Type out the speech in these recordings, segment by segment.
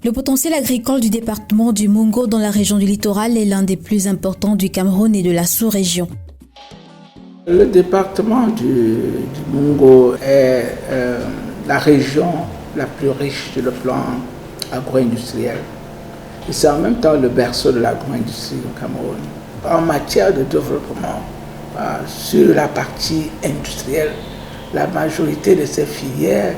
Le potentiel agricole du département du Mungo dans la région du littoral est l'un des plus importants du Cameroun et de la sous-région. Le département du Mungo est la région la plus riche sur le plan agro-industriel. Et c'est en même temps le berceau de l'agro-industrie au Cameroun. En matière de développement, sur la partie industrielle, la majorité de ces filières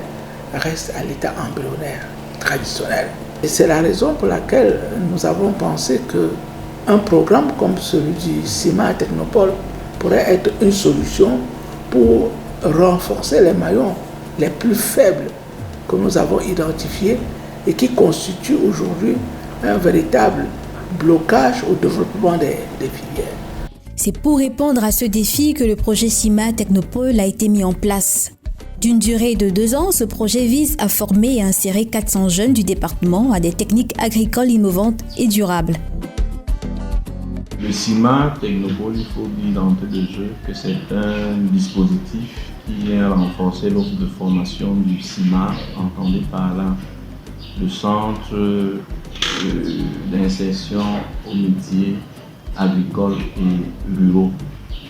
restent à l'état embryonnaire, traditionnel. Et c'est la raison pour laquelle nous avons pensé qu'un programme comme celui du CIMA Technopole pourrait être une solution pour renforcer les maillons les plus faibles que nous avons identifiés et qui constituent aujourd'hui un véritable blocage au développement des filières. C'est pour répondre à ce défi que le projet CIMA Technopole a été mis en place. D'une durée de 2 ans, ce projet vise à former et insérer 400 jeunes du département à des techniques agricoles innovantes et durables. Le CIMA Technopole, il faut dire d'entrée de jeu que c'est un dispositif qui vient renforcer l'offre de formation du CIMA, entendez par là le centre d'insertion aux métiers agricoles et ruraux.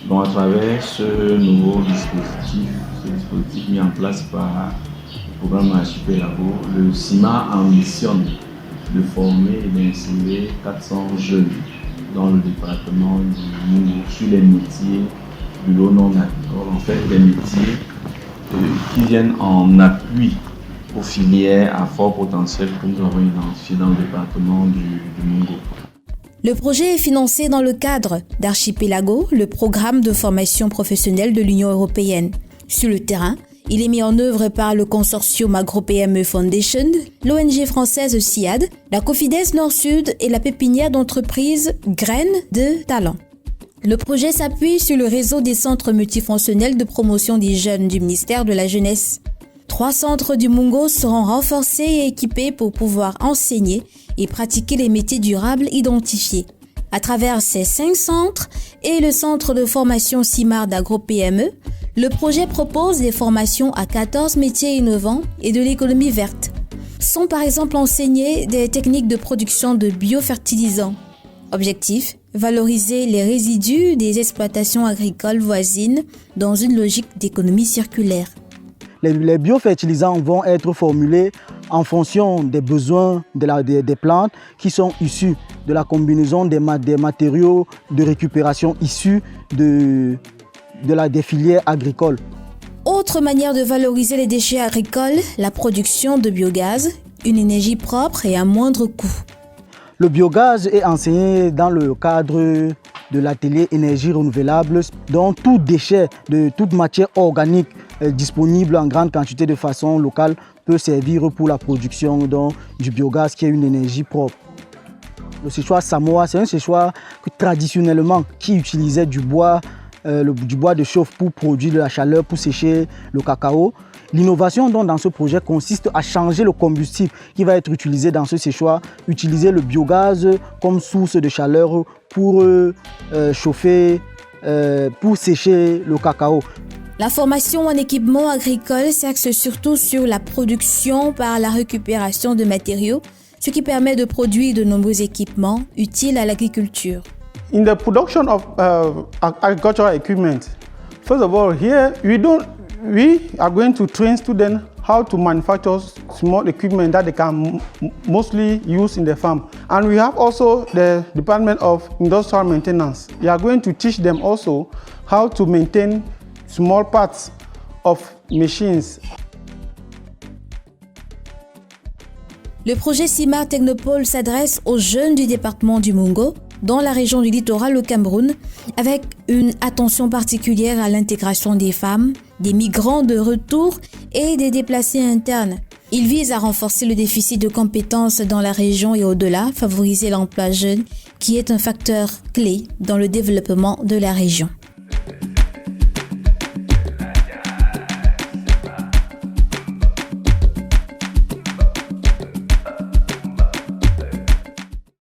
Donc à travers ce nouveau dispositif mis en place par le programme Archipelago, le CIMA ambitionne de former et d'insérer 400 jeunes dans le département du Mungo sur les métiers ruraux non agricoles, en fait des métiers qui viennent en appui aux filières à fort potentiel que nous avons identifiées dans le département du Mungo. Le projet est financé dans le cadre d'Archipelago, le programme de formation professionnelle de l'Union européenne. Sur le terrain, il est mis en œuvre par le consortium Agro-PME Foundation, l'ONG française CIAD, la Cofides Nord-Sud et la pépinière d'entreprise Graines de Talent. Le projet s'appuie sur le réseau des centres multifonctionnels de promotion des jeunes du ministère de la Jeunesse. 3 centres du Mungo seront renforcés et équipés pour pouvoir enseigner et pratiquer les métiers durables identifiés. À travers ces 5 centres et le centre de formation CIMAR d'Agro-PME, le projet propose des formations à 14 métiers innovants et de l'économie verte. Sont par exemple enseignées des techniques de production de biofertilisants. Objectif, valoriser les résidus des exploitations agricoles voisines dans une logique d'économie circulaire. Les biofertilisants vont être formulés en fonction des besoins des plantes qui sont issus de la combinaison des matériaux de récupération issus des filières agricoles. Autre manière de valoriser les déchets agricoles, la production de biogaz, une énergie propre et à moindre coût. Le biogaz est enseigné dans le cadre de l'atelier énergie renouvelable, dont tout déchet de toute matière organique disponible en grande quantité de façon locale peut servir pour la production du biogaz qui est une énergie propre. Le séchoir Samoa, c'est un séchoir traditionnellement qui utilisait du bois de chauffe pour produire de la chaleur, pour sécher le cacao. L'innovation dans ce projet consiste à changer le combustible qui va être utilisé dans ce séchoir, utiliser le biogaz comme source de chaleur pour chauffer, pour sécher le cacao. La formation en équipement agricole s'axe surtout sur la production par la récupération de matériaux, ce qui permet de produire de nombreux équipements utiles à l'agriculture. In the production of agricultural equipment, first of all, here we are going to train students how to manufacture small equipment that they can mostly use in the farm. And we have also the Department of Industrial Maintenance. We are going to teach them also how to maintain small parts of machines. Le projet CIMA Technopole s'adresse aux jeunes du département du Mungo, dans la région du littoral au Cameroun, avec une attention particulière à l'intégration des femmes, des migrants de retour et des déplacés internes. Il vise à renforcer le déficit de compétences dans la région et au-delà, favoriser l'emploi jeune, qui est un facteur clé dans le développement de la région.